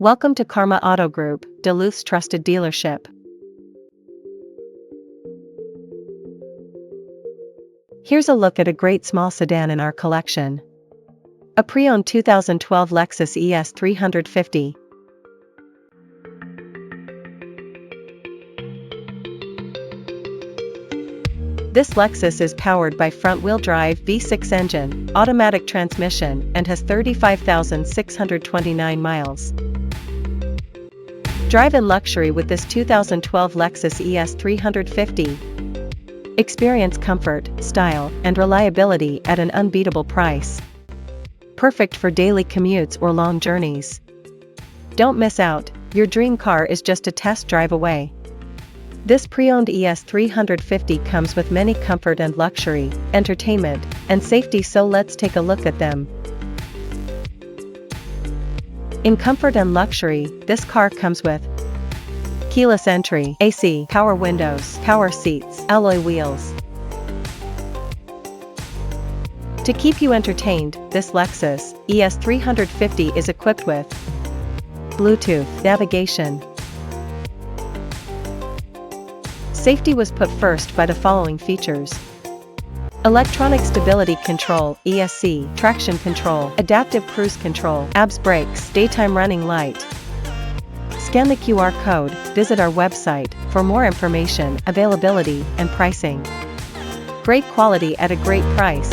Welcome to Karma Auto Group, Duluth's trusted dealership. Here's a look at a great small sedan in our collection. A pre-owned 2012 Lexus ES 350. This Lexus is powered by front-wheel drive V6 engine, automatic transmission, and has 35,629 miles. Drive in luxury with this 2012 Lexus ES 350. Experience comfort, style, and reliability at an unbeatable price. Perfect for daily commutes or long journeys. Don't miss out, your dream car is just a test drive away. This pre-owned ES 350 comes with many comfort and luxury, entertainment, and safety, so let's take a look at them. In comfort and luxury, this car comes with keyless entry, AC, power windows, power seats, alloy wheels. To keep you entertained, this Lexus ES 350 is equipped with Bluetooth navigation. Safety was put first by the following features: electronic stability control, ESC, traction control, adaptive cruise control, ABS brakes, daytime running light. Scan the QR code, visit our website for more information, availability, and pricing. Great quality at a great price.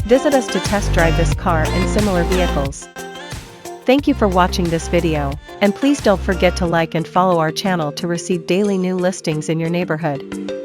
Visit us to test drive this car and similar vehicles. Thank you for watching this video, and please don't forget to like and follow our channel to receive daily new listings in your neighborhood.